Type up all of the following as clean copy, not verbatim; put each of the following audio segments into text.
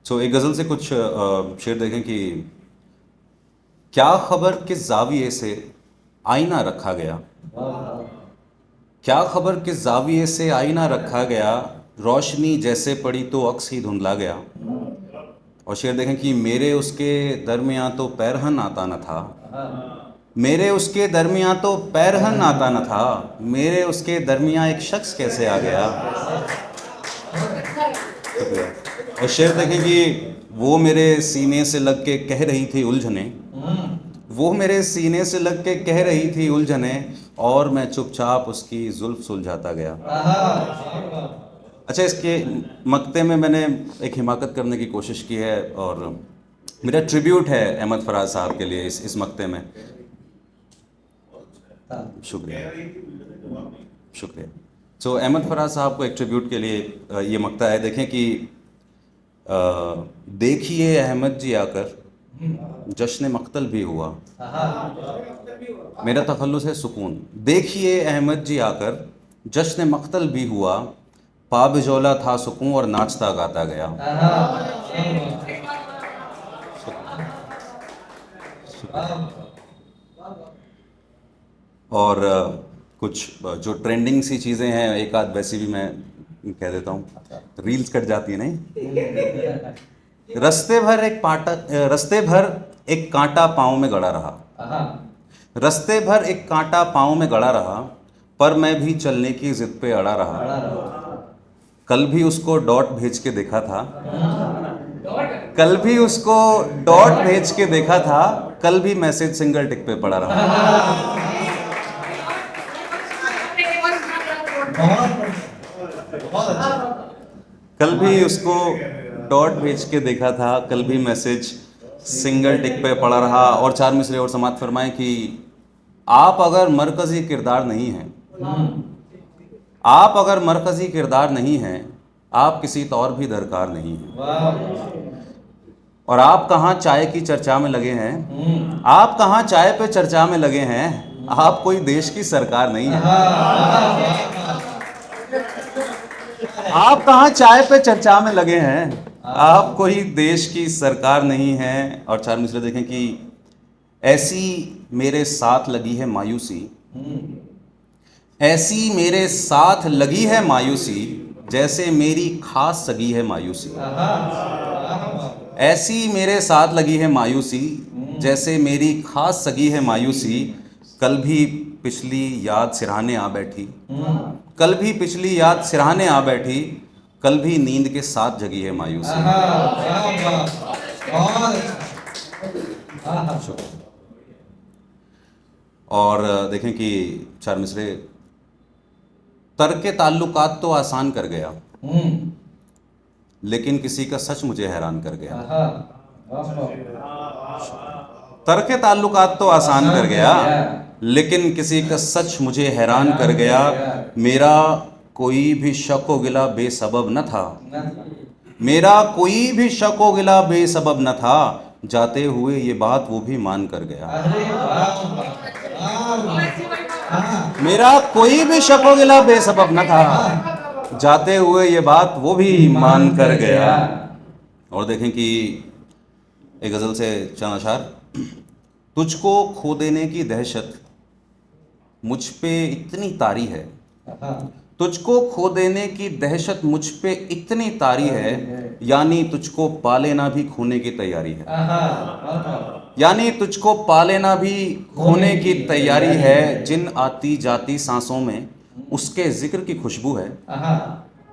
एक गज़ल से कुछ शेर देखें कि क्या खबर किस जाविये से आईना रखा गया। क्या खबर किस जाविये से आईना रखा गया, रोशनी जैसे पड़ी तो अक्स ही धुंधला गया। और शेर देखें कि मेरे उसके दरमियाँ तो पैरहन आता न था, मेरे उसके दरमियाँ तो पैरहन आता न था, मेरे उसके दरमियाँ एक शख्स कैसे आ गया। शुक्रिया। और शेर देखें कि वो मेरे सीने से लग के कह रही थी उलझने, वो मेरे सीने से लग के कह रही थी उलझने, और मैं चुपचाप उसकी जुल्फ सुलझाता गया। अच्छा, इसके मक्ते में मैंने एक हिमाकत करने की कोशिश की है और मेरा ट्रिब्यूट है अहमद फराज साहब के लिए इस मक्ते में। शुक्रिया शुक्रिया। अहमद फराज साहब को एक ट्रिब्यूट के लिए ये मक्ता है। देखें कि देखिए अहमद जी आकर जश्न मक्तल भी हुआ, मेरा तखल्लुस है सुकून। देखिए अहमद जी आकर जश्न मक्तल भी हुआ, पाबजोला था सुकून और नाचता गाता गया। और कुछ जो ट्रेंडिंग सी चीज़ें हैं, एक आध वैसी भी मैं कह देता हूँ। रील्स कट जाती है नहीं। रस्ते भर एक कांटा पाँव में गड़ा रहा, रस्ते भर एक कांटा पाँव में गड़ा रहा, पर मैं भी चलने की जिद पे अड़ा रहा। कल भी उसको डॉट भेज के देखा था, कल भी उसको डॉट भेज के देखा था, कल भी मैसेज सिंगल टिक पे पड़ा रहा। कल भी उसको डॉट भेज के देखा था, कल भी मैसेज सिंगल टिक पे पड़ा रहा। और चार मिसरे और समाप्त फरमाएं कि आप अगर मरकजी किरदार नहीं हैं, आप अगर मरकजी किरदार नहीं हैं, आप किसी तौर भी दरकार नहीं हैं। और आप कहाँ चाय की चर्चा में लगे हैं, आप कहाँ चाय पे चर्चा में लगे हैं, आप कोई देश की सरकार नहीं है। आप कहाँ चाय पे चर्चा में लगे हैं, आप कोई देश की सरकार नहीं है। और चार मिसरे देखें कि ऐसी मेरे साथ लगी है मायूसी, ऐसी मेरे साथ लगी है मायूसी, जैसे मेरी खास सगी है मायूसी। ऐसी मेरे साथ लगी है मायूसी, जैसे मेरी खास सगी है मायूसी। कल भी पिछली याद सिरहाने आ बैठी, कल भी पिछली याद सिरहाने आ बैठी, कल भी नींद के साथ जगी है मायूसी। और देखें कि चार मिसरे, तर्क ताल्लुकात तो आसान कर गया, लेकिन किसी का सच मुझे हैरान कर गया। तर्क ताल्लुकात तो आसान कर गया, लेकिन किसी का सच मुझे हैरान कर गया। मेरा कोई भी शक व गिला बेसबब न था, मेरा कोई भी शक व गिला बेसबब न था, जाते हुए ये बात वो भी मान कर गया। मेरा कोई भी शक व गिला बेसबब न था, जाते हुए ये बात वो भी मान कर गया। और देखें कि एक गज़ल से चंद अशार। तुझको खो देने की दहशत मुझ पे इतनी तारी है, तुझको खो देने की दहशत मुझ पे इतनी तारी है, यानी तुझको पा लेना भी खोने की तैयारी है, यानी तुझको पा लेना भी खोने की तैयारी है। जिन आती जाती सांसों में उसके जिक्र की खुशबू है,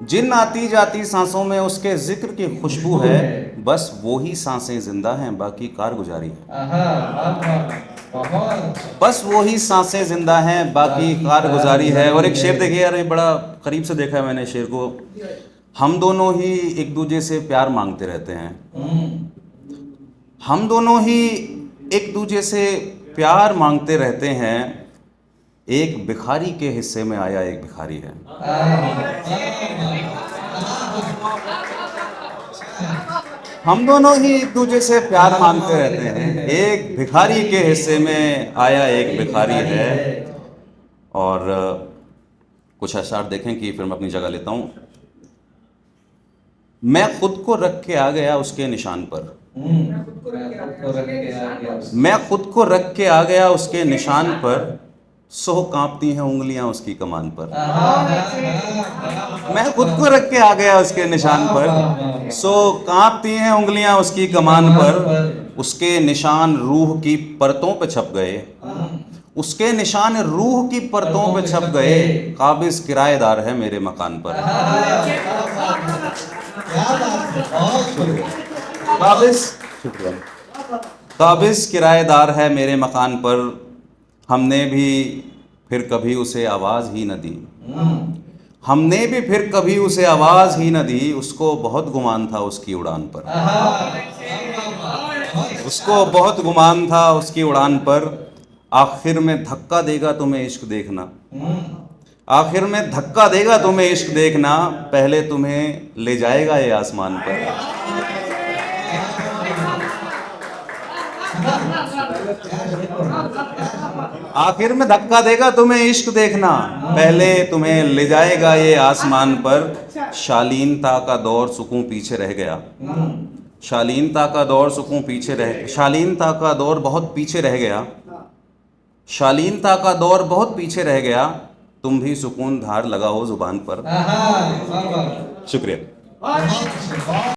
जिन आती जाती सांसों में उसके जिक्र की खुशबू है, बस वो ही सांसें जिंदा हैं, बाकी कारगुजारी है। बस वो ही सांसें जिंदा हैं, बाकी कारगुजारी है। और एक शेर देखिए यार, ये बड़ा करीब से देखा है मैंने शेर को। हम दोनों ही एक दूसरे से प्यार मांगते रहते हैं, हम दोनों ही एक दूसरे से प्यार मांगते रहते हैं, एक भिखारी के हिस्से में आया एक भिखारी है। हम दोनों ही एक दूसरे से प्यार मांगते रहते हैं, एक भिखारी के हिस्से में आया एक भिखारी है। और कुछ अशार देखें कि फिर मैं अपनी जगह लेता हूँ। मैं खुद को रख के आ गया उसके निशान पर। मैं खुद को रख के आ गया उसके निशान पर, सो कांपती हैं उंगलियां उसकी कमान पर। मैं खुद को रख के आ गया उसके निशान पर, सो कांपती हैं उंगलियां उसकी कमान पर। उसके निशान रूह की परतों पे छप गए, उसके निशान रूह की परतों पे छप गए। काबिज किराएदार है मेरे मकान पर। काबिज, शुक्रिया। काबिज किराएदार है मेरे मकान पर, हमने भी फिर कभी उसे आवाज़ ही न दी। हमने भी फिर कभी उसे आवाज़ ही न दी। उसको बहुत गुमान था उसकी उड़ान पर। उसको बहुत गुमान था उसकी उड़ान पर। आखिर में धक्का देगा तुम्हें इश्क देखना। आखिर में धक्का देगा तुम्हें इश्क देखना। पहले तुम्हें ले जाएगा ये आसमान पर। आखिर में धक्का देगा तुम्हें इश्क देखना। पहले तुम्हें ले जाएगा ये आसमान पर। शालीनता का दौर सुकून पीछे रह गया। शालीनता का दौर सुकून पीछे रह शालीनता का दौर बहुत पीछे रह गया। शालीनता का दौर बहुत पीछे रह गया। तुम भी सुकून धार लगाओ जुबान पर। शुक्रिया।